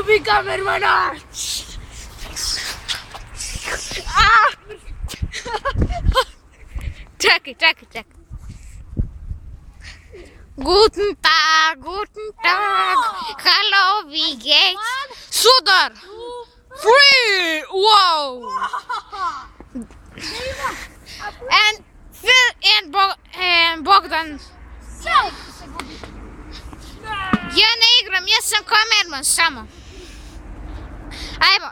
Ubi kamermana! Čekaj. Guten Tag. Hello, wie geht's? Sudar! 3! Wow! And Phil and Bogdan. Ja ne igram, ja sam kamerman samo. Ajmo.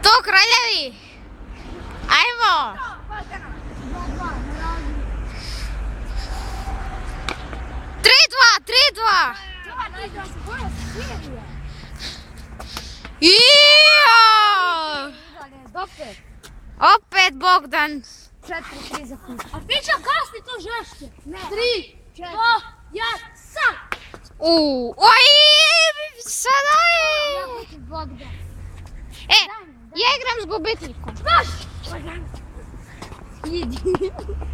To kraljevi. Ajmo. 3-2. Opet Bogdan. 4-3 za kuć. A pića kasni to žešće. 3, 4, 1, sad! Oj, sada je. Ja igram s gubitnikom.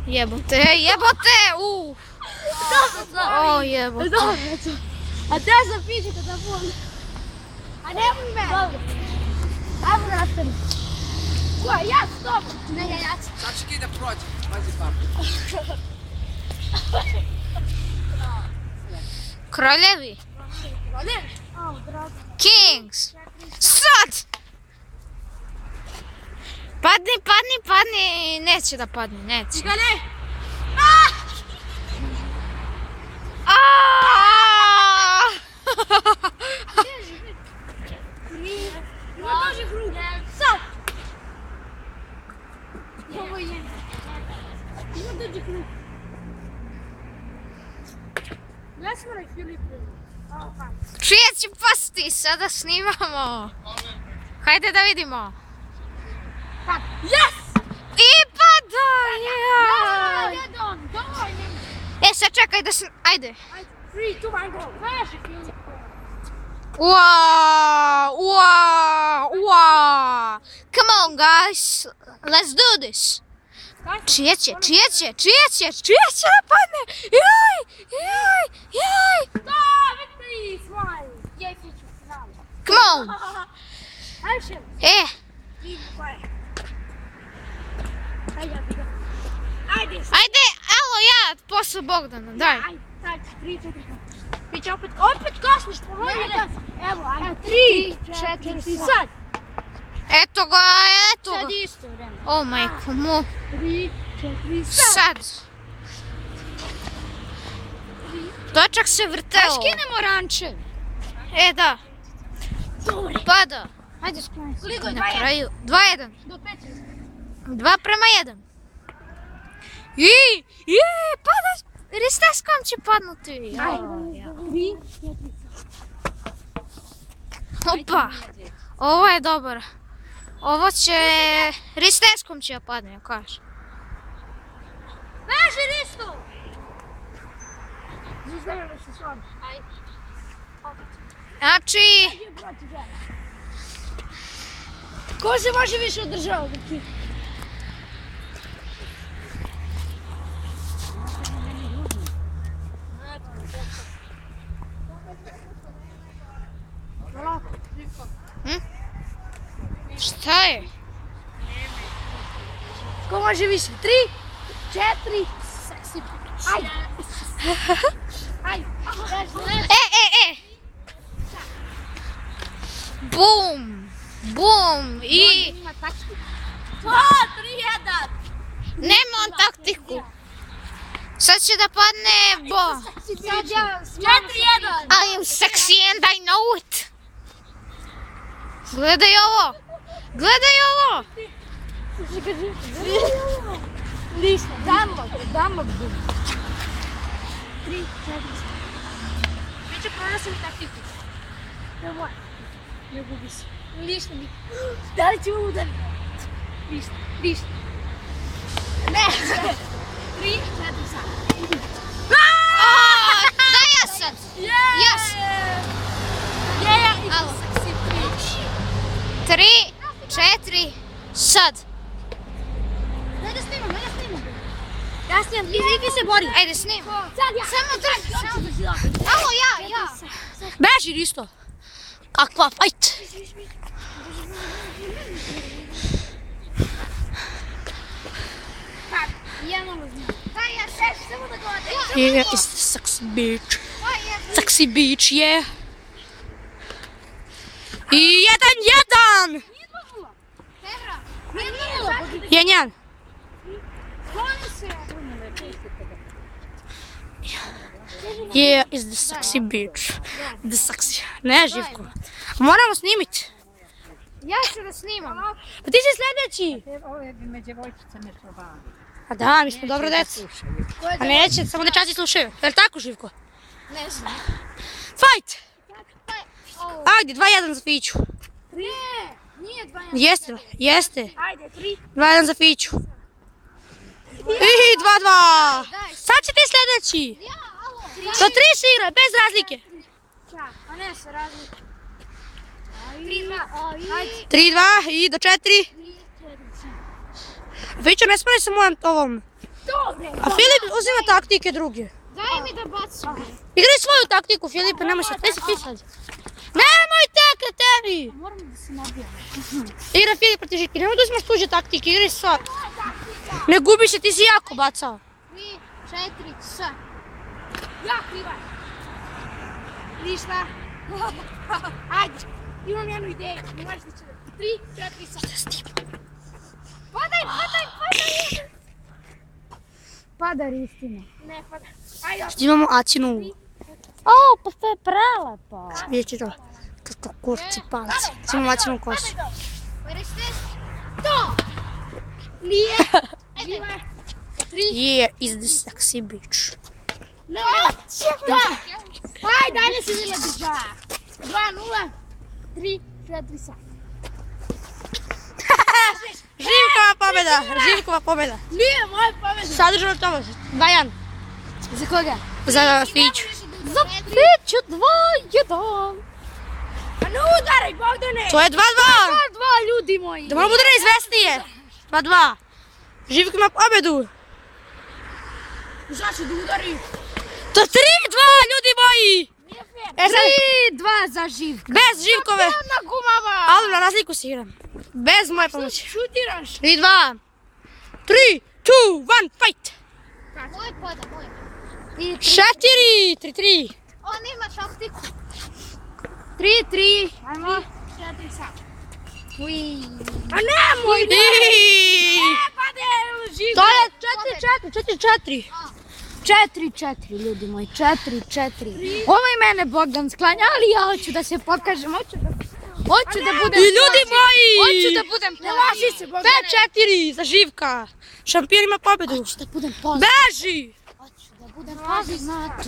Jebote. O, jebote. A te sam piće kada boli. A nemoj me. Dobro. Ajmo nastaviti. Ko, ja stop. Ne, ja. Sad će ti da prođe. Pazi papu. Kraljevi. Kings. Sad. Padni. Neće da padne, neće. Čekaj, Ima dođe krug. Sad. Ovo je. Ima dođe krug. Lesmara i Filipe. Čije će pasti? Sada snimamo. Hajde da vidimo. Yes! I pada! Dovoljno. Sad čekaj da se... Ajde. 3, 2, 1, go. Veži Filipe. Wow! Come on, guys. Let's do this. Čije će da padne? Jaj! Da, victory, smile. Jej, fiću, znamo. Come on. Ajde. Ajde, evo ja, posle Bogdana, daj. Ajde, 3, 4, 5. Piće opet kasniš, pomogli. Evo, ajde. 3, 4, sad. Eto ga. Sad isto vreme. O, majko mu. 3, 4, sad. Sad. Točak se vrteo. Skinemo ranče. Da. Pada. Ajde, skloni se. Koliko je? Na kraju. 2-1. Do 5. 2-1. Pada. Risteskom će padnuti. 3, 4. Opa. Ovo je dobar. Ovo će... Risteskom će padne, ja kažem. Veži Risto! Zuzemljamo se s vama. Ajde. Znači... Ko se može više održavati? Šta je? Ko može više? 3, 4, seksi. Ajde. Ajde. Bum. I... Ima taktiku. 2, 3, 1. Nema on taktiku. Sad će da padne Bo. Sad ja... 4, 1. I am sexy and I know it. Gledaj ovo. Lično, damo gdje. 3, 4. Neće pronasim taktiku. Nemoj. Ne gubi se. Lično mi. Da li ćemo udariti? Lično. Ne. 3, 4, sad. Daj ja sad. Yes. Alo. 3, 4, sad. Daj da snimam. Ja snimam, ti se bori. Ajde, snimam. Sad ja. Samo drži. Alo, ja. Beži Risto. Kakva fight. Я не знаю. Та я ще ж буду говорити. Here is the sexy beach. Sexy beach, yeah. І jeden. Єнян. Here is the sexy beach. The sexy. Не, Живко. Moramo snimiti. Я ще раз snimam. Pa ti si sljedeći. Ove bi me djevojčicama čuvali. A da, mi smo dobro deca. A neće, samo dečaci slušaju. Je li tako, Živko? Не знаю. Fight! Ajde, 2-1 za Fiću. Ні, 2. Jeste li? Jeste. Ajde, 3. 2-1 za Fiću. I 2-2. Sad će ti sljedeći. Ja, alo. Do 3 se igra, bez razlike. Čak, a ne se razlika. 3-2. Ajde. 3-2 i do 4. Fiću, ne smoli se mojom ovom. Dobre. A Filip uzima taktike druge. Daj mi da bacim. Igraj svoju taktiku, Filipe, nemoj se, ti si ti sad. Nemojte, kreteni! Moram da se nabijam. Igra Filip proti Živke, nemoj da uzmaš tuđe taktike, igraj sad. Ne gubi se, ti si jako bacao. 3, 4, s. Ja krivaj. Ništa. Ajde. Imam jednu ideju. Ne možeš da će da... 3, 4, s. Padaj. Padar istina. Ne pada. Ajde. Imamo Acinu. O, pa to je prelepo. Vidite to. Kako kurci palci. Imamo Acinu kosu. To! Nije. Živa. 3. Here is the sexy beach. No. Da. Ajde, dalje se ne drža. 2-0. 3, 4, s. Živkova pobjeda. Nije moja pobjeda. Sadržano to. 2-1. Za koga? Za Fiću. Za Fiću 2-1. A ne udaraj, Bogdane. To je 2-2. 2-2, ljudi moji. Da malo bude izvestnije. 2-2. Živko ima pobjedu. Zašto da udari? To je 3-2, ljudi moji. Nije fair. E sad, 3-2 za Živka. bez Živkove. Ona gumava. Ali na razliku se igram. Bez moje pomoći. Šutiraš. 3-2. 3, 2, 1, fight. Moj pada, moj. 4-3. On ima taktiku. 3-3. Ajmo. 4 sad. Ui. A nemoj da. Pade Živka. To je 4-4. 4-4, ljudi moji, 4-4. Ovo je mene Bogdan sklanja, ali ja hoću da se pokažem, hoću da budem I ljudi moji. Hoću da budem ne laži se, Bogdane. 5-4 za Živka. Šampion ima pobjedu. Hoću da budem poznat. Beži. Hoću da budem poznat.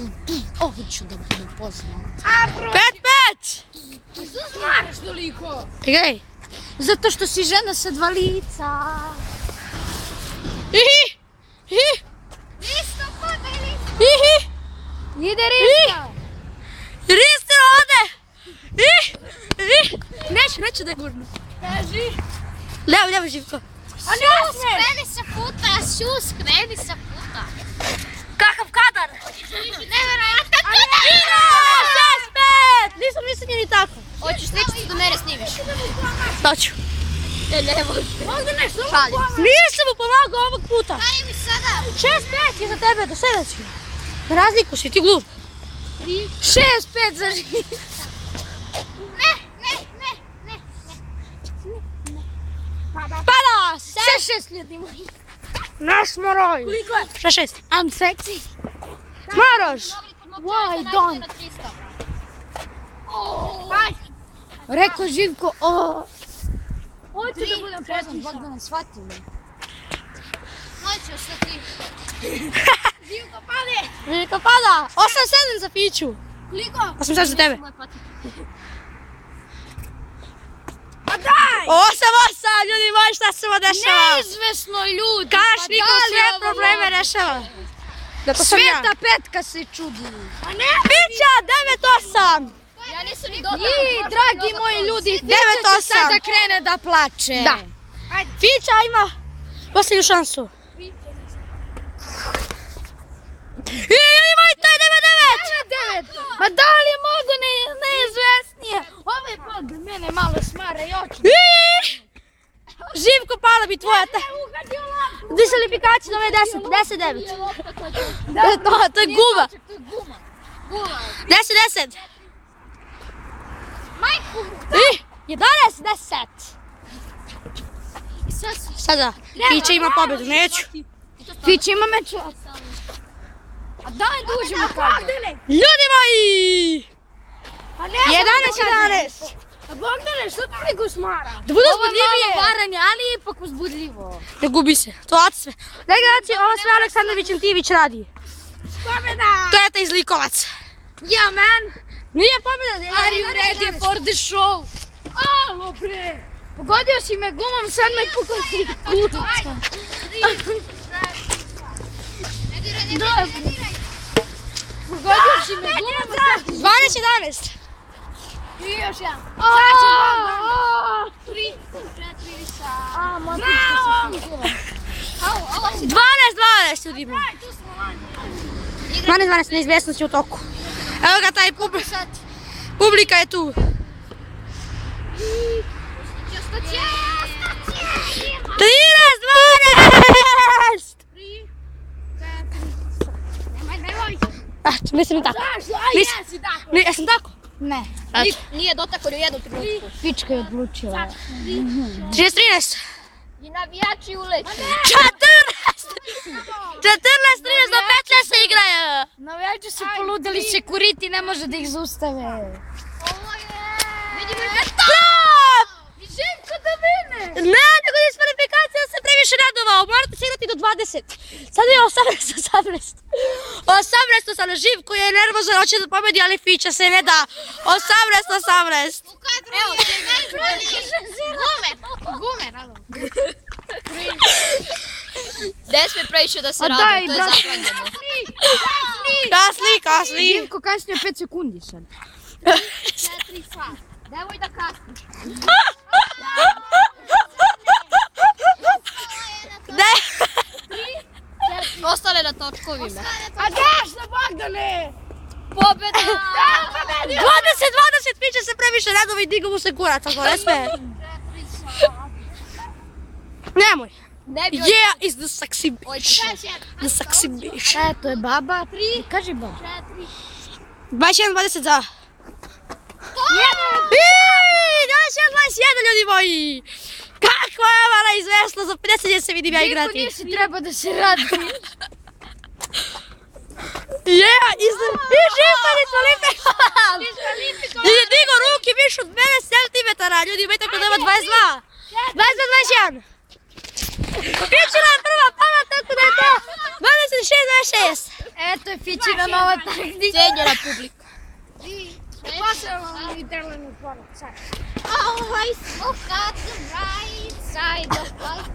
Hoću da budem poznat. 5-5. Zašto smaraš toliko? Igraj. Zato što si žena sa 2 lica. Ihi. Listo, padaj listo. Ihi. Ide Risto. Risto ode. Neću da je gurno. Kaži. Levo Živko. A ne smiješ. Skreni sa puta, skreni sa puta. Kakav kadar. Nevjerojatno. 6-5. Nisam mislio ni tako. Hoćeš sličicu da mene snimiš? Doću. Ne možeš. Bogdane, šalim. Nisam mu pomagao ovog puta. Daj mi sada. 6-5 je za tebe, do sljedećeg. Na razliku si, ti glup. 6-5 za Živka. Ne. Pada! 6-6 ljudi moji. Naš moroj. Koliko je? 6-6. I'm sexy. Moraš. Why don't? Rekao Živko, hoću da budem poznat, Bogdane, shvati me. Hoću sa ti. Živko, pade! Živko pada. 8-7 za Fiću. Koliko? 8-7 za tebe. Pa daj! 8-8, ljudi moji, šta se ovo dešava? Neizvesno ljudi. Kašnikov sve probleme rešava. Da to sam ja. Sveta petka se čudi. A ne, Fića, 9-8. ja nisam ni dodala. I, dragi moji ljudi, Fića 9-8. će sada krene da plače. Da. Fića ima posljednju šansu. Ima i to je 9-9. 9-9. Ma da li mogu neizvesnije? Ovo je mene malo smara i oči. Živko, pala bi tvoja. Diskvalifikacija, ovo je 10-9. To je guma. 10-10. Majku! 11-10. Sada, Fića ima pobjedu, neću. Fića ima meč. A daj da uđemo kada. Ljudi moji! 11-11. A Bogdane, što ti neko smara? Da budu uzbudljivije. Ovo je malo varanje, ali je ipak uzbudljivo. Ne gubi se, to lati sve. Daj gledajte, ovo sve Aleksandrović Antijević radi. Pobjeda! To je taj zlikovac. Ja, man! Nije pobjeda. Are you ready for the show? Alo, bre! Pogodio si me gumom, sad me pukao si kutica. Pogodio si me gumom, 12-11. i još jedan. Sad će Bogdan. 3, 4, sa... 12-12 ljudi moji. 12-12, neizvjesnost je u toku. Evo ga taj publika je tu. 13-12! Nemoj. Mislim tako. Jesi tako. Jesam tako? Ne. Nije dotakao u jednu trenutku. Fička je odlučila. 13-13. I navijači uleću. 14-13 do 15 se igraju. Navijači su poludeli, Security ne može da ih zaustave. Stop! Željko da mene! Ne, nego diskvalifikacija se previše radovao. Morate se igrati do 20. Sad je 18-18. 18-18. Živko je nervozan, hoće da pobedi, ali Fića se ne da. 18-18. Evo, gume, rado. Gde sme previše da se radi, to je zaklanjeno. Kasni. Živko kasnije 5 sekundi sad. 4 sat. Nemoj da kasniš. Ostale na točkovima. A daš na Bogdane! Pobjeda! 20-20, Fića se previše radova i digo mu se kurac, ako ne sme. Nemoj. Yeah is the sexy bitch. The sexy bitch. To je baba. 3. Kaži baba. 21-20 za. 21-21 ljudi moji. Kakva je ova neizvesna, za 50 se vidim ja igrati. Živko nisi treba da se radi. Yeah is the... I Živko je diskvalifikovan. Je digo ruki više od 9 centimetara. Ljudi imaju tako da ima 22. 22-21. Fićina je prva pala, tako da je to 26-26. Eto je Fićina nova taktika. Cijenjena publika. Posebno mi drvenu poruku sad. Always look at the right side of life.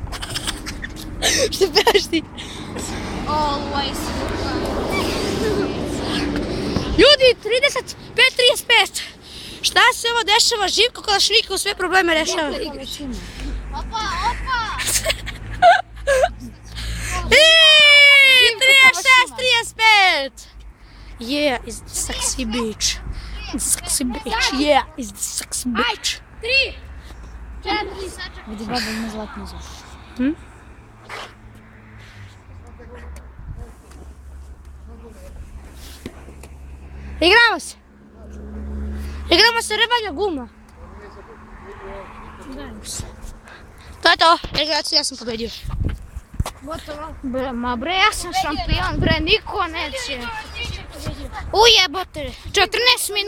Što pevaš ti? Always look at the right side. Ljudi, 35-35. Šta se ovo dešava? Živko Kalašnika u sve probleme rešava. Opa! 36-35. Yeah is the sexy bitch. The sexy bitch. Yeah is the sexy bitch. 3, 4, sačekaj. Vidi, baba ima zlatni zub. Igramo se. Igramo se rebanja guma. To je to. Ja sam pobedio. Gotovo. Bre, ja sam šampion, bre, niko neće. Ujebote, 14 minuta.